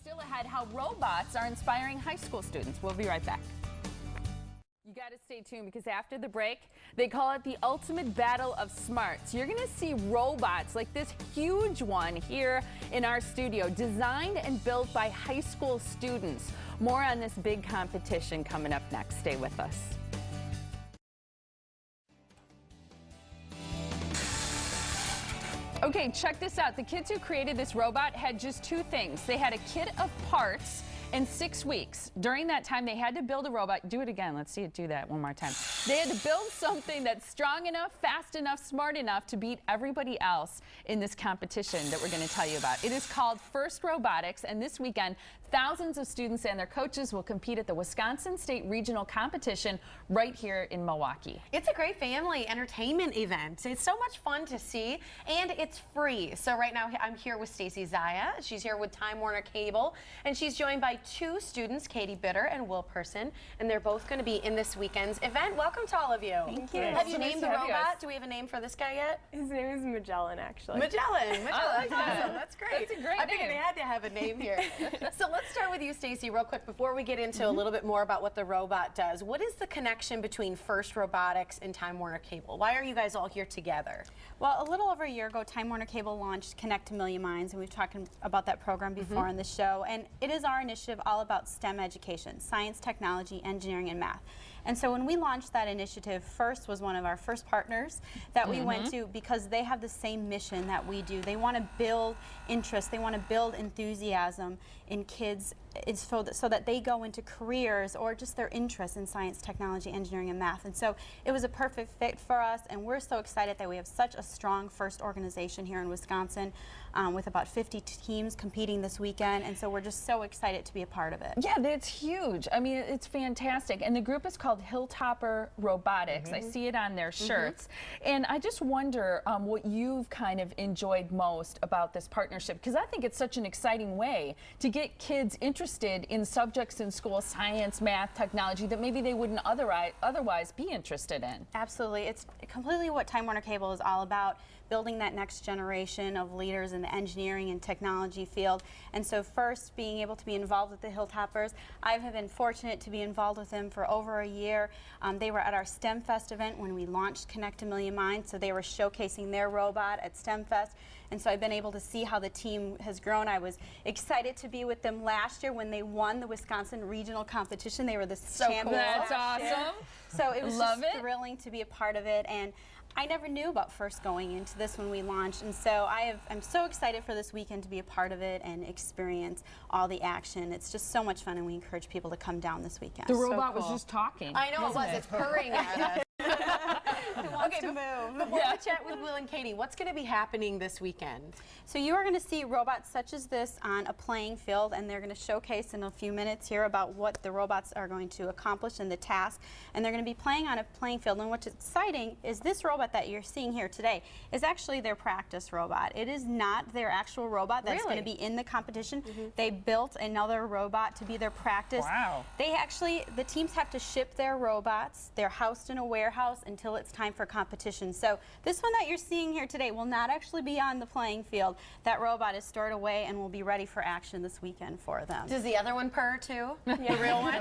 still ahead, how robots are inspiring high school students. We'll be right back. You got to stay tuned because after the break, they call it the ultimate battle of smarts. You're going to see robots like this huge one here in our studio, designed and built by high school students. More on this big competition coming up next. Stay with us. Okay, check this out. The kids who created this robot had just two things. They had a kit of parts in 6 weeks. During that time, they had to build a robot. Do it again. Let's see it do that one more time. They had to build something that's strong enough, fast enough, smart enough to beat everybody else in this competition that we're going to tell you about. It is called FIRST Robotics, and this weekend, thousands of students and their coaches will compete at the Wisconsin State Regional Competition right here in Milwaukee. It's a great family entertainment event. It's so much fun to see, and it's free. So right now, I'm here with Stacy Zaya. She's here with Time Warner Cable, and she's joined by two students, Katie Bitter and Will Person, and they're both going to be in this weekend's event. Welcome to all of you. Thank you. Have you named the robot? Do we have a name for this guy yet? His name is Magellan, actually. Magellan. That's awesome. That's great. That's a great I figured they had to have a name here. So let's start with you, Stacy, real quick before we get into a little bit more about what the robot does. What is the connection between FIRST Robotics and Time Warner Cable? Why are you guys all here together? Well, a little over a year ago, Time Warner Cable launched Connect a Million Minds, and we've talked about that program before on the show. And it is our initiative all about STEM education, science, technology, engineering, and math. And so when we launched that initiative, FIRST was one of our first partners that we went to because they have the same mission that we do. They want to build interest, they want to build enthusiasm in kids so that they go into careers or just their interest in science, technology, engineering, and math. And so it was a perfect fit for us, and we're so excited that we have such a strong FIRST organization here in Wisconsin with about 50 teams competing this weekend, and so we're just so excited to be a part of it. Yeah, that's huge. I mean, it's fantastic. And the group is called Hilltopper Robotics. I see it on their shirts. And I just wonder what you've kind of enjoyed most about this partnership, because I think it's such an exciting way to get kids interested in subjects in school, science, math, technology, that maybe they wouldn't otherwise be interested in. Absolutely. It's completely what Time Warner Cable is all about, building that next generation of leaders in the engineering and technology field. And so FIRST, being able to be involved with the Hilltoppers, I have been fortunate to be involved with them for over a year. They were at our STEM Fest event when we launched Connect a Million Minds, so they were showcasing their robot at STEM Fest. And so I've been able to see how the team has grown. I was excited to be with them last year when they won the Wisconsin Regional Competition. They were the champions. Cool. That's awesome. So it was just thrilling to be a part of it. And I never knew about FIRST going into this when we launched, and so I'm so excited for this weekend to be a part of it and experience all the action. It's just so much fun, and we encourage people to come down this weekend. The robot was just talking. I know it was. It's purring at us. It wants to move. Before we chat with Will and Katie, what's going to be happening this weekend? So you are going to see robots such as this on a playing field, and they're going to showcase in a few minutes here about what the robots are going to accomplish in the task, and they're going to be playing on a playing field. And what's exciting is this robot that you're seeing here today is actually their practice robot. It is not their actual robot that's going to be in the competition. They built another robot to be their practice. Wow. The teams have to ship their robots. They're housed in a warehouse until it's time for competition. So this one that you're seeing here today will not actually be on the playing field. That robot is stored away and will be ready for action this weekend for them. Does the other one purr too? The real one?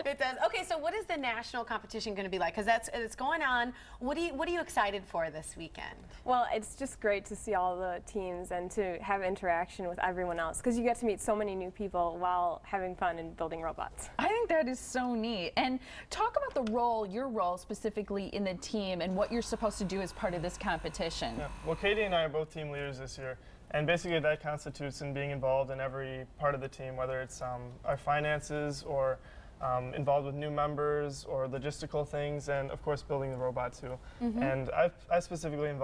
It does. Okay, so what is the national competition going to be like? Because it's going on. What are you excited for this weekend? Well, it's just great to see all the teams and to have interaction with everyone else, because you get to meet so many new people while having fun and building robots. I think that is so neat. And talk about the role, your role specifically in the team, and what you're supposed to do as part of this competition. Yeah. Well, Katie and I are both team leaders this year, and basically that constitutes in being involved in every part of the team, whether it's our finances or involved with new members or logistical things, and of course building the robot too. And I specifically am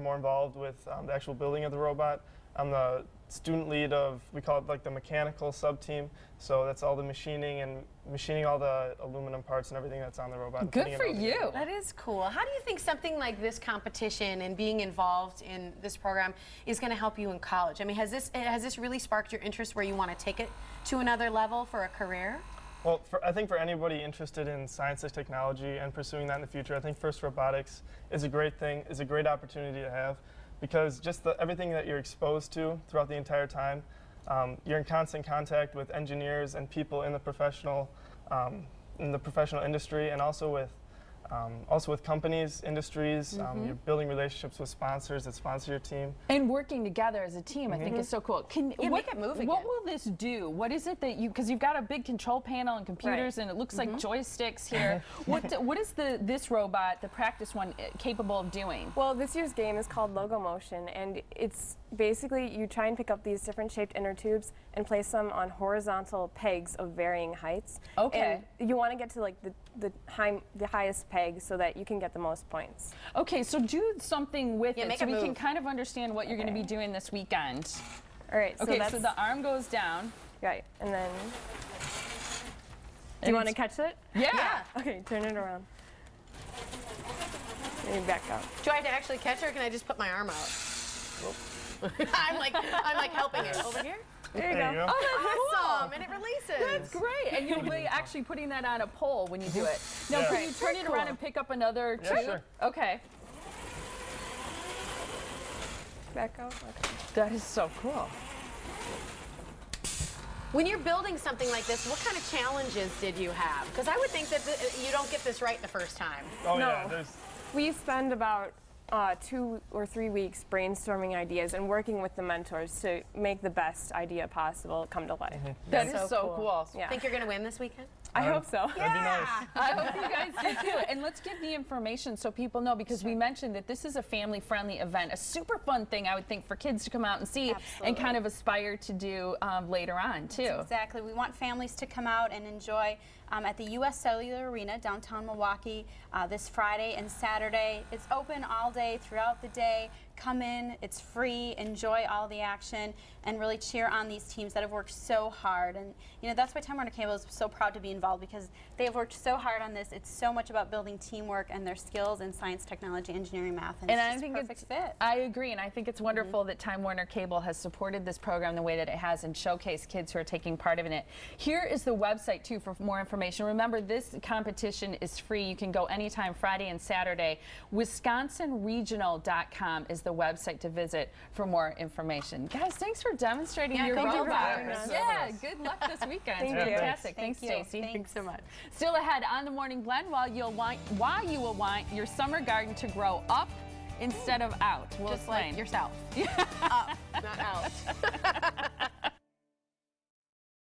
more involved with the actual building of the robot. I'm the student lead of, we call it like the mechanical sub-team, so that's all the machining and machining all the aluminum parts and everything that's on the robot. Good for you. That is cool. How do you think something like this competition and being involved in this program is going to help you in college? I mean, has this really sparked your interest where you want to take it to another level for a career? Well, I think for anybody interested in science and technology and pursuing that in the future, I think FIRST Robotics is a great thing, is a great opportunity to have, because just everything that you're exposed to throughout the entire time, you're in constant contact with engineers and people in the professional industry, and also with companies, industries. You're building relationships with sponsors that sponsor your team. And working together as a team, I think is so cool. Make it move again. What will this do? What is it that you, because you've got a big control panel and computers, and it looks like joysticks here. What is this robot, the practice one, capable of doing? Well, this year's game is called Logo Motion, and it's basically you try and pick up these different shaped inner tubes and place them on horizontal pegs of varying heights. Okay. And you want to get to like the highest peg so that you can get the most points. Okay, so do something with it make so it we can move. kind of understand what you're going to be doing this weekend. All right. So Okay, that's so the arm goes down. right, and then do you want to catch it? Yeah. Okay, turn it around. Maybe back up. Do I have to actually catch her, or can I just put my arm out? I'm like helping it. Over here? There you There go. you go. Awesome, and it releases. That's great, and you'll be actually putting that on a pole when you do it. Now, Yeah. can you turn it around and pick up another Yeah, tube? sure. Okay, Back up. Okay. that is so cool. When you're building something like this, what kind of challenges did you have? Because I would think that you don't get this right the first time. Oh No. yeah, We spend about 2 or 3 weeks brainstorming ideas and working with the mentors to make the best idea possible come to life. That is so cool. Yeah. Think you're going to win this weekend? I hope so. that'd be nice. I hope you guys do too. And let's give the information so people know, because we mentioned that this is a family-friendly event, a super fun thing I would think for kids to come out and see and kind of aspire to do later on too. Exactly. We want families to come out and enjoy at the U.S. Cellular Arena, downtown Milwaukee, this Friday and Saturday. It's open all day, throughout the day. Come in, it's free, enjoy all the action, and really cheer on these teams that have worked so hard. And you know, that's why Time Warner Cable is so proud to be involved, because they have worked so hard on this. It's so much about building teamwork and their skills in science, technology, engineering, math, and it's I just think a perfect fit. I agree, and I think it's wonderful that Time Warner Cable has supported this program the way that it has and showcased kids who are taking part in it. Here is the website too for more information. Remember, this competition is free. You can go anytime, Friday and Saturday. WisconsinRegional.com is the website to visit for more information. Guys, thanks for demonstrating your thank you for robot. having us. Yeah, good luck this weekend. Thank It's you. fantastic. Thanks, Thank you. Stacy. Thanks so much. Still ahead on the Morning Blend, why you will want your summer garden to grow up instead of out. We'll Just explain. like yourself. Up, not out.